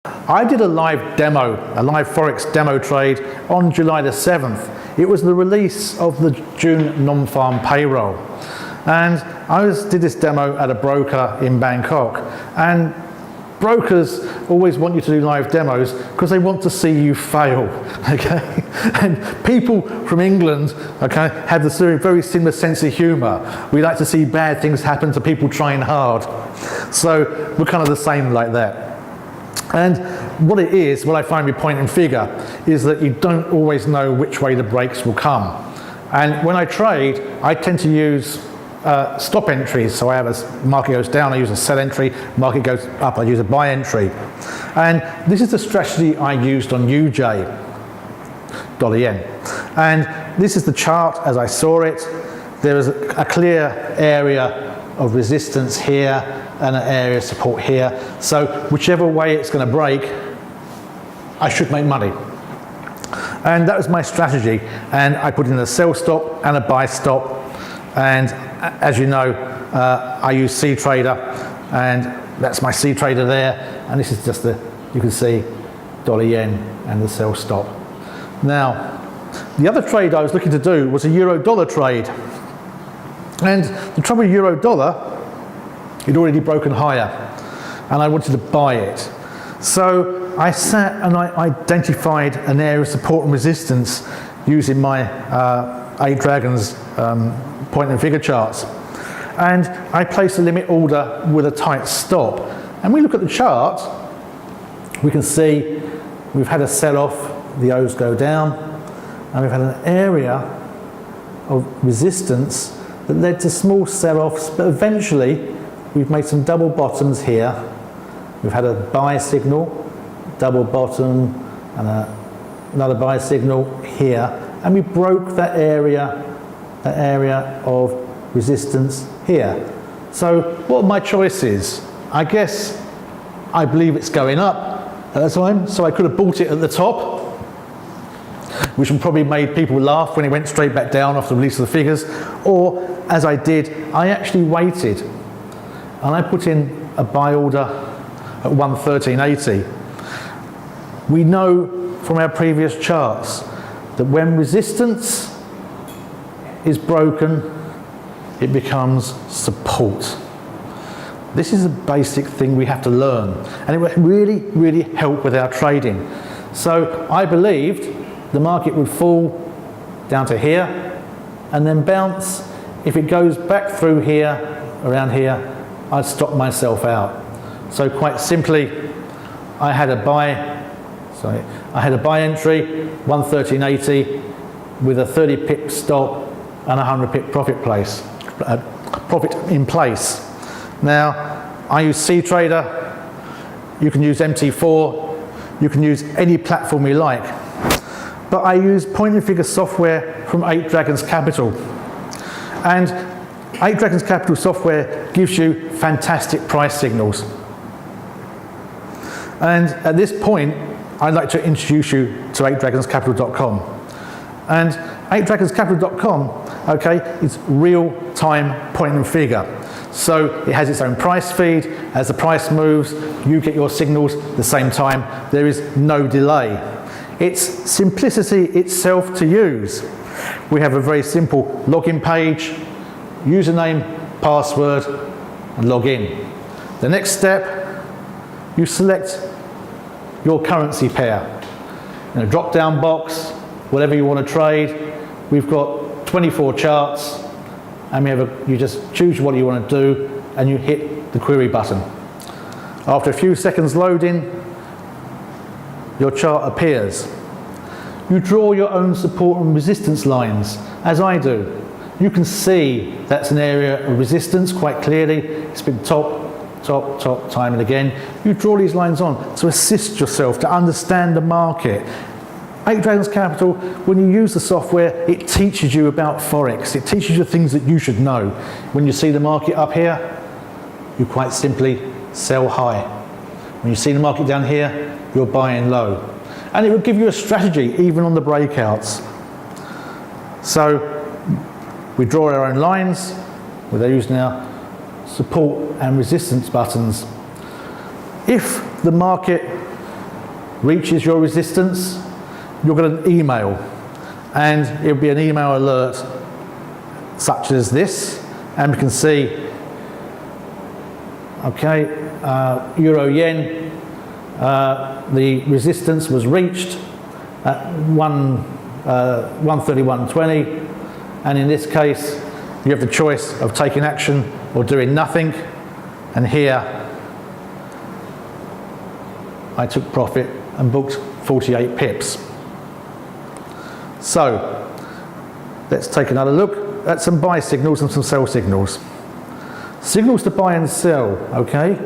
I did a live Forex demo trade on July the 7th. It was the release of the June non-farm payroll. And I did this demo at a broker in Bangkok. And brokers always want you to do live demos because they want to see you fail, okay? And people from England, okay, have this very similar sense of humour. We like to see bad things happen to people trying hard. So we're kind of the same like that. And what it is, what I find with point and figure, is that you don't always know which way the breaks will come. And when I trade, I tend to use stop entries. So I have a market goes down, I use a sell entry, market goes up, I use a buy entry. And this is the strategy I used on UJ, dollar yen. And this is the chart as I saw it. There is a clear area of resistance here and an area of support here. So whichever way it's going to break, I should make money. And that was my strategy. And I put in a sell stop and a buy stop. And as you know, I use C Trader, and that's my C Trader there. And this is just you can see dollar yen and the sell stop. Now, the other trade I was looking to do was a euro dollar trade. And the trouble with euro dollar, it'd already broken higher, and I wanted to buy it. So I sat and I identified an area of support and resistance using my 8 Dragons point and figure charts. And I placed a limit order with a tight stop. And we look at the chart, we can see we've had a sell-off, the O's go down, and we've had an area of resistance that led to small sell-offs, but eventually we've made some double bottoms here. We've had a buy signal, double bottom, and another buy signal here, and we broke that area of resistance here. So what are my choices? I guess I believe it's going up at the time, so I could have bought it at the top, which would probably made people laugh when it went straight back down after the release of the figures. Or, as I did, I actually waited and I put in a buy order at 113.80. We know from our previous charts that when resistance is broken, it becomes support. This is a basic thing we have to learn, and it will really, really help with our trading. So I believed the market would fall down to here and then bounce. If it goes back through here, around here, I'd stop myself out. So quite simply, I had a buy entry, 113.80, with a 30 pip stop and a 100 pip profit in place. Now, I use C Trader, you can use MT4, you can use any platform you like. But I use point and figure software from 8 Dragons Capital. And 8 Dragons Capital software gives you fantastic price signals. And at this point, I'd like to introduce you to 8dragonscapital.com. And 8dragonscapital.com, okay, is real-time point and figure. So it has its own price feed. As the price moves, you get your signals at the same time. There is no delay. It's simplicity itself to use. We have a very simple login page, username, password, and log in. The next step, you select your currency pair. In a drop-down box, whatever you want to trade. We've got 24 charts, and you just choose what you want to do, and you hit the query button. After a few seconds loading, your chart appears. You draw your own support and resistance lines, as I do. You can see that's an area of resistance quite clearly. It's been top, time and again. You draw these lines on to assist yourself to understand the market. 8 Dragons Capital, when you use the software, it teaches you about Forex. It teaches you things that you should know. When you see the market up here, you quite simply sell high. When you see the market down here, you're buying low. And it will give you a strategy even on the breakouts. So we draw our own lines, where they use now support and resistance buttons. If the market reaches your resistance, you'll get an email, and it'll be an email alert such as this, and we can see, okay, euro yen, the resistance was reached at 131.20, and in this case you have the choice of taking action or doing nothing, and here I took profit and booked 48 pips. So let's take another look at some buy signals and some sell signals. Signals to buy and sell, okay?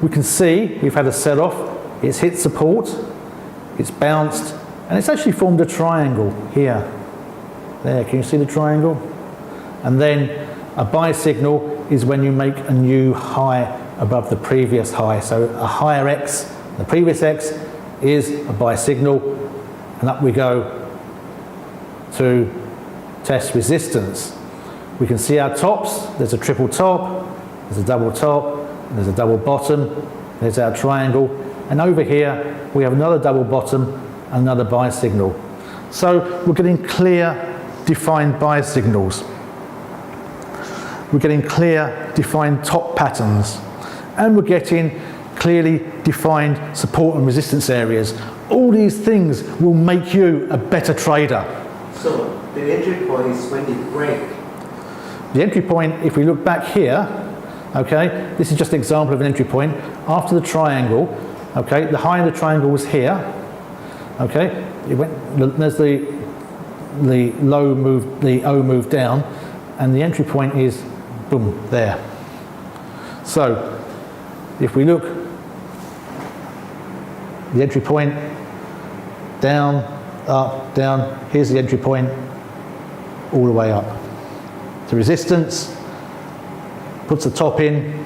We can see we've had a sell-off, it's hit support, it's bounced, and it's actually formed a triangle here. There, can you see the triangle? And then a buy signal is when you make a new high above the previous high. So a higher X, the previous X is a buy signal, and up we go to test resistance. We can see our tops, there's a triple top, there's a double top, there's a double bottom, there's our triangle, and over here we have another double bottom, another buy signal. So we're getting clear, defined buy signals. We're getting clear, defined top patterns, and we're getting clearly defined support and resistance areas. All these things will make you a better trader. So the entry point is when it breaks. The entry point, if we look back here, okay, this is just an example of an entry point. After the triangle, okay, the high in the triangle was here, okay, it went, there's the low move, the O moved down, and the entry point is, boom, there. So, if we look, the entry point, down, up, down, here's the entry point, all the way up. The resistance, puts the top in,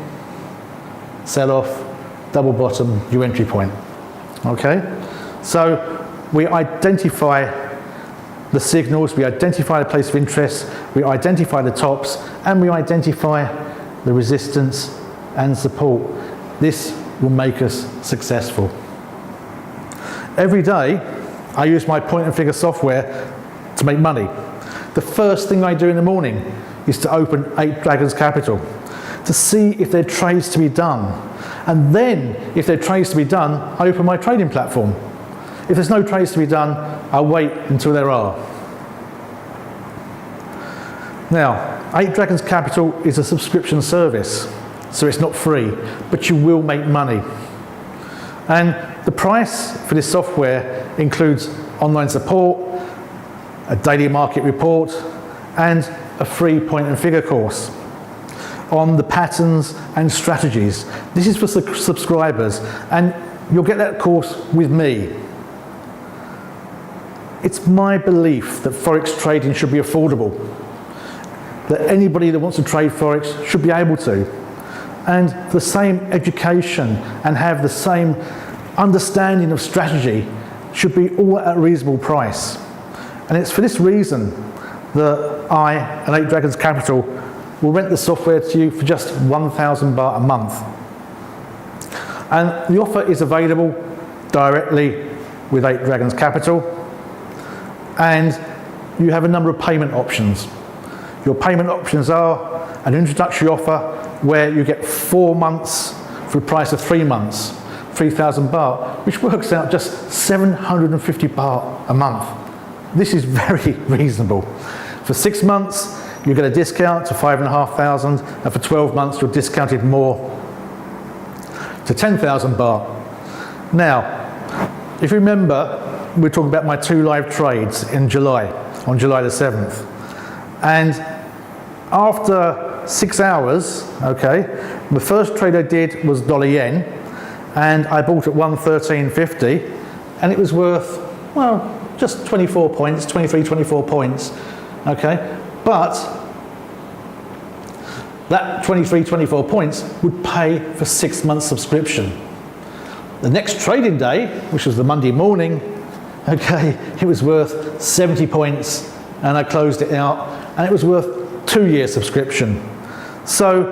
sell off, double bottom, new entry point. Okay? So we identify the signals, we identify the place of interest, we identify the tops, and we identify the resistance and support. This will make us successful. Every day, I use my point and figure software to make money. The first thing I do in the morning is to open 8 Dragons Capital to see if there are trades to be done. And then, if there are trades to be done, I open my trading platform. If there's no trades to be done, I'll wait until there are. Now, 8 Dragons Capital is a subscription service, so it's not free, but you will make money. And the price for this software includes online support, a daily market report, and a free point and figure course on the patterns and strategies. This is for subscribers, and you'll get that course with me. It's my belief that Forex trading should be affordable, that anybody that wants to trade Forex should be able to, and the same education and have the same understanding of strategy should be all at a reasonable price. And it's for this reason that I and 8 Dragons Capital will rent the software to you for just 1,000 baht a month. And the offer is available directly with 8 Dragons Capital, and you have a number of payment options. Your payment options are an introductory offer where you get 4 months for the price of 3 months, 3,000 baht, which works out just 750 baht a month. This is very reasonable. For 6 months, you get a discount to 5,500, and for 12 months, you're discounted more to 10,000 baht. Now, if you remember, we're talking about my 2 live trades in July, on July the 7th. And after 6 hours, okay, the first trade I did was dollar yen, and I bought at 113.50, and it was worth, well, just 24 points, 23, 24 points, okay? But that 23, 24 points would pay for 6 months subscription. The next trading day, which was the Monday morning, okay, it was worth 70 points, and I closed it out, and it was worth 2 years subscription. So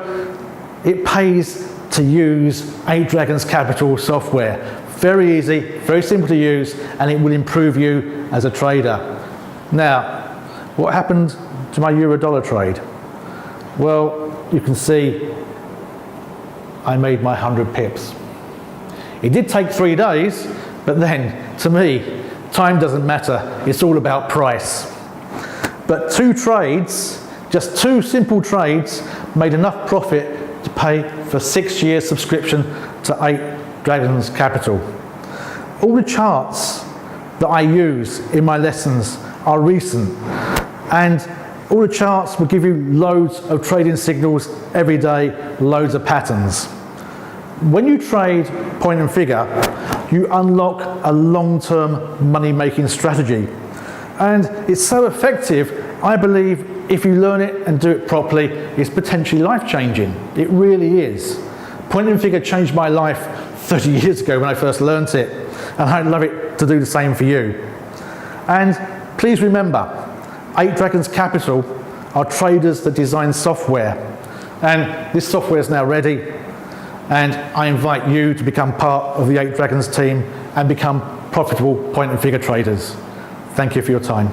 it pays to use 8 Dragons Capital software Very easy, very simple to use, and it will improve you as a trader. Now, what happened to my euro-dollar trade? Well, you can see I made my 100 pips. It did take 3 days, but then, to me, time doesn't matter. It's all about price. But 2 trades, just 2 simple trades, made enough profit to pay for 6 years subscription to 8 Dragons Capital. All the charts that I use in my lessons are recent, and all the charts will give you loads of trading signals every day, loads of patterns. When you trade point and figure, you unlock a long-term money-making strategy. And it's so effective, I believe if you learn it and do it properly, it's potentially life-changing. It really is. Point and figure changed my life 30 years ago when I first learnt it, and I'd love it to do the same for you. And please remember, 8 Dragons Capital are traders that design software, and this software is now ready, and I invite you to become part of the 8 Dragons team and become profitable point and figure traders. Thank you for your time.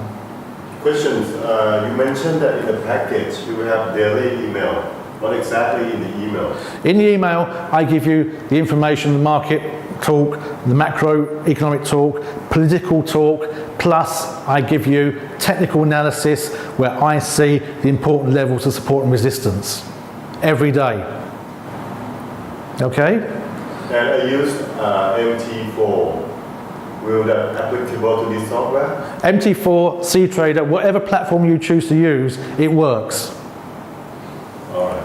Questions. You mentioned that in the package you will have daily email. What exactly in the email? In the email, I give you the information, the market talk, the macroeconomic talk, political talk, plus I give you technical analysis where I see the important levels of support and resistance every day. Okay? And I used MT4. Will that applicable to this software? MT4, C-Trader, whatever platform you choose to use, it works. All right.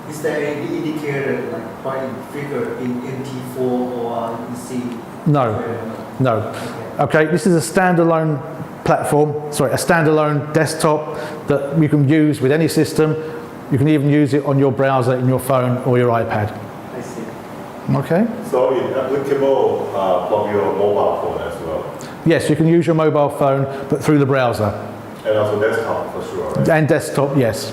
Is there any indicator like point figure in MT4 or in C? No. No. Okay, this is a standalone platform, a standalone desktop that you can use with any system. You can even use it on your browser, in your phone or your iPad. I see. Okay? So it's applicable from your mobile phone as well? Yes, you can use your mobile phone, but through the browser. And also desktop for sure, right? And desktop, yes.